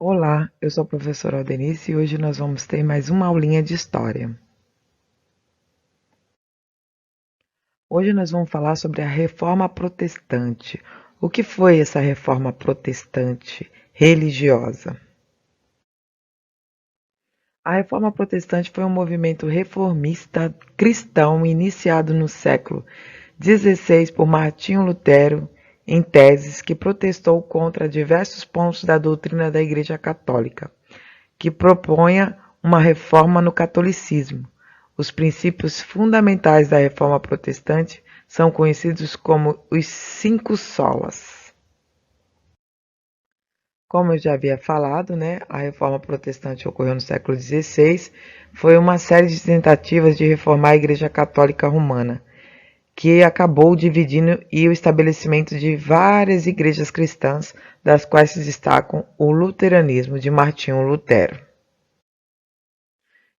Olá, eu sou a professora Aldenice e hoje nós vamos ter mais uma aulinha de história. Hoje nós vamos falar sobre a Reforma Protestante. O que foi essa Reforma Protestante religiosa? A Reforma Protestante foi um movimento reformista cristão iniciado no século XVI por Martinho Lutero, em teses que protestou contra diversos pontos da doutrina da Igreja Católica, que propunha uma reforma no catolicismo. Os princípios fundamentais da Reforma Protestante são conhecidos como os cinco solas. Como eu já havia falado, a Reforma Protestante ocorreu no século XVI, foi uma série de tentativas de reformar a Igreja Católica Romana, que acabou dividindo e o estabelecimento de várias igrejas cristãs, das quais se destacam o luteranismo de Martinho Lutero.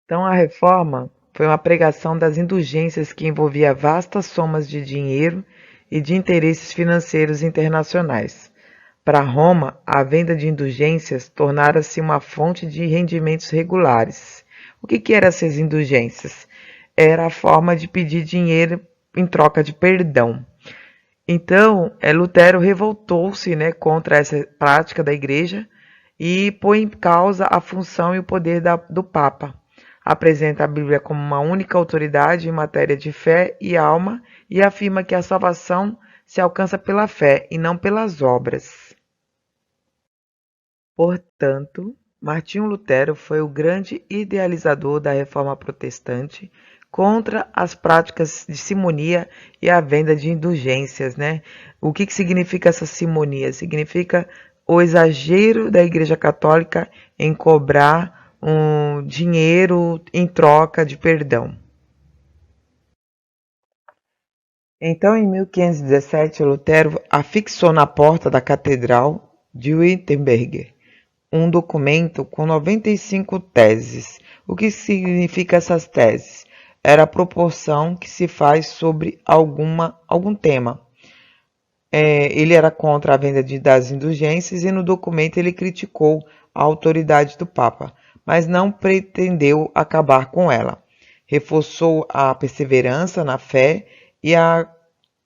Então, a reforma foi uma pregação das indulgências que envolvia vastas somas de dinheiro e de interesses financeiros internacionais. Para Roma, a venda de indulgências tornara-se uma fonte de rendimentos regulares. O que eram essas indulgências? Era a forma de pedir dinheiro em troca de perdão. Então, Lutero revoltou-se, contra essa prática da igreja e pôs em causa a função e o poder do Papa. Apresenta a Bíblia como uma única autoridade em matéria de fé e alma e afirma que a salvação se alcança pela fé e não pelas obras. Portanto, Martinho Lutero foi o grande idealizador da Reforma Protestante contra as práticas de simonia e a venda de indulgências, O que significa essa simonia? Significa o exagero da Igreja Católica em cobrar um dinheiro em troca de perdão. Então, em 1517, Lutero afixou na porta da Catedral de Wittenberg um documento com 95 teses. O que significa essas teses? Era a proporção que se faz sobre algum tema. Ele era contra a venda das indulgências e no documento ele criticou a autoridade do Papa, mas não pretendeu acabar com ela. Reforçou a perseverança na fé e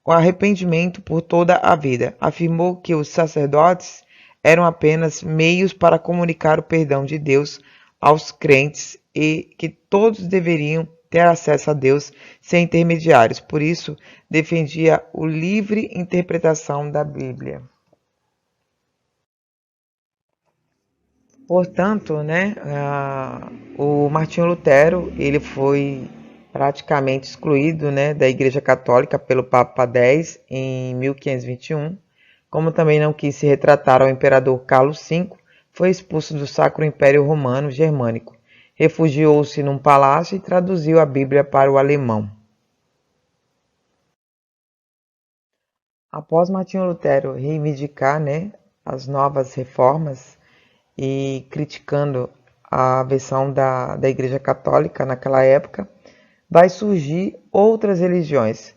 o arrependimento por toda a vida. Afirmou que os sacerdotes eram apenas meios para comunicar o perdão de Deus aos crentes e que todos deveriam ter acesso a Deus sem intermediários. Por isso, defendia a livre interpretação da Bíblia. Portanto, o Martinho Lutero ele foi praticamente excluído, da Igreja Católica pelo Papa X em 1521. Como também não quis se retratar ao imperador Carlos V, foi expulso do Sacro Império Romano Germânico. Refugiou-se num palácio e traduziu a Bíblia para o alemão. Após Martinho Lutero reivindicar, as novas reformas e criticando a versão da Igreja Católica naquela época, vai surgir outras religiões,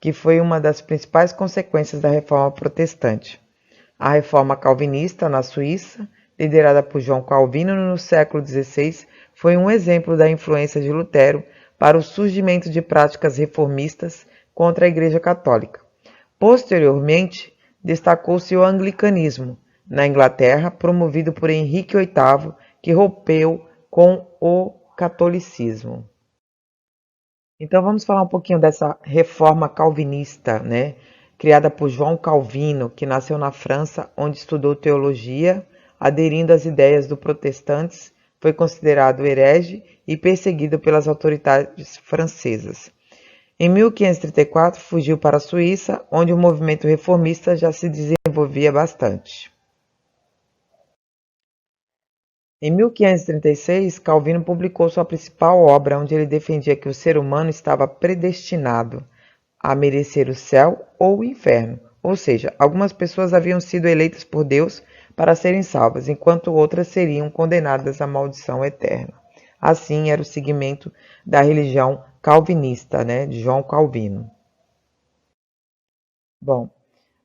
que foi uma das principais consequências da Reforma Protestante. A Reforma Calvinista na Suíça, liderada por João Calvino no século XVI, foi um exemplo da influência de Lutero para o surgimento de práticas reformistas contra a Igreja Católica. Posteriormente, destacou-se o anglicanismo, na Inglaterra, promovido por Henrique VIII, que rompeu com o catolicismo. Então vamos falar um pouquinho dessa reforma calvinista, criada por João Calvino, que nasceu na França, onde estudou teologia, aderindo às ideias dos protestantes, foi considerado herege e perseguido pelas autoridades francesas. Em 1534, fugiu para a Suíça, onde o movimento reformista já se desenvolvia bastante. Em 1536, Calvino publicou sua principal obra, onde ele defendia que o ser humano estava predestinado a merecer o céu ou o inferno, ou seja, algumas pessoas haviam sido eleitas por Deus para serem salvas, enquanto outras seriam condenadas à maldição eterna. Assim era o segmento da religião calvinista, de João Calvino. Bom,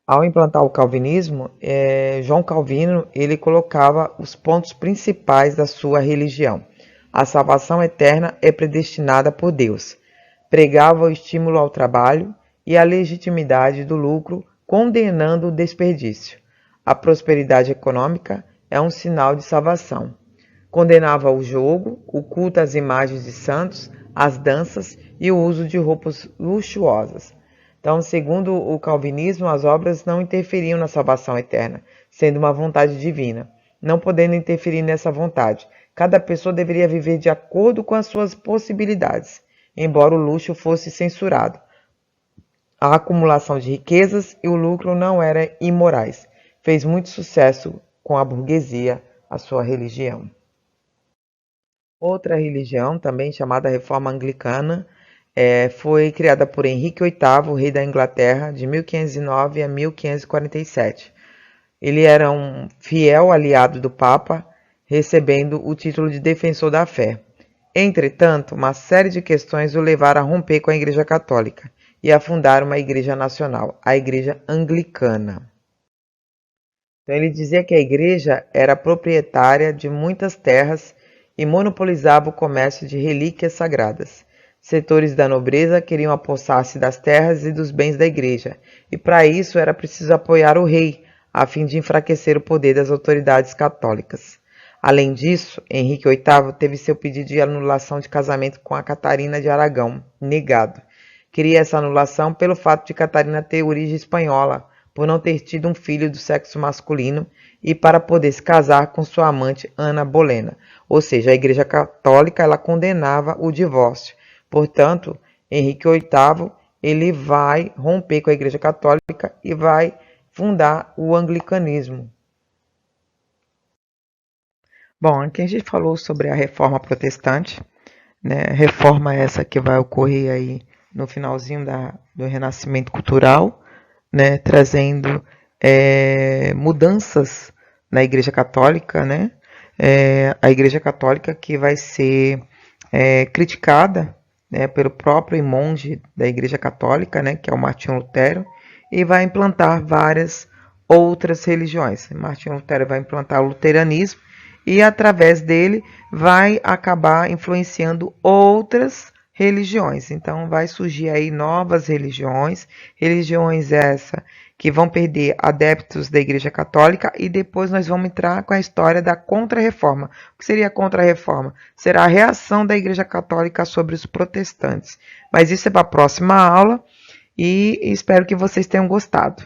Ao implantar o calvinismo, João Calvino ele colocava os pontos principais da sua religião. A salvação eterna é predestinada por Deus. Pregava o estímulo ao trabalho e a legitimidade do lucro, condenando o desperdício. A prosperidade econômica é um sinal de salvação. Condenava o jogo, o culto às imagens de santos, as danças e o uso de roupas luxuosas. Então, segundo o calvinismo, as obras não interferiam na salvação eterna, sendo uma vontade divina. Não podendo interferir nessa vontade, cada pessoa deveria viver de acordo com as suas possibilidades, embora o luxo fosse censurado. A acumulação de riquezas e o lucro não eram imorais. Fez muito sucesso com a burguesia, a sua religião. Outra religião, também chamada Reforma Anglicana, foi criada por Henrique VIII, rei da Inglaterra, de 1509 a 1547. Ele era um fiel aliado do Papa, recebendo o título de defensor da fé. Entretanto, uma série de questões o levaram a romper com a Igreja Católica e a fundar uma igreja nacional, a Igreja Anglicana. Então, ele dizia que a igreja era proprietária de muitas terras e monopolizava o comércio de relíquias sagradas. Setores da nobreza queriam apossar-se das terras e dos bens da igreja, e para isso era preciso apoiar o rei, a fim de enfraquecer o poder das autoridades católicas. Além disso, Henrique VIII teve seu pedido de anulação de casamento com a Catarina de Aragão negado. Queria essa anulação pelo fato de Catarina ter origem espanhola, por não ter tido um filho do sexo masculino e para poder se casar com sua amante Ana Bolena. Ou seja, a Igreja Católica ela condenava o divórcio. Portanto, Henrique VIII ele vai romper com a Igreja Católica e vai fundar o anglicanismo. Bom, aqui a gente falou sobre a Reforma Protestante, né? Reforma essa que vai ocorrer aí no finalzinho do Renascimento Cultural, né? Trazendo mudanças na Igreja Católica, né? A Igreja Católica que vai ser criticada, né, pelo próprio monge da Igreja Católica, né, que é o Martinho Lutero, e vai implantar várias outras religiões. Martinho Lutero vai implantar o luteranismo e através dele vai acabar influenciando outras religiões. Então vai surgir aí novas religiões, religiões essa que vão perder adeptos da Igreja Católica e depois nós vamos entrar com a história da Contra-Reforma. O que seria a Contra-Reforma? Será a reação da Igreja Católica sobre os protestantes. Mas isso é para a próxima aula e espero que vocês tenham gostado.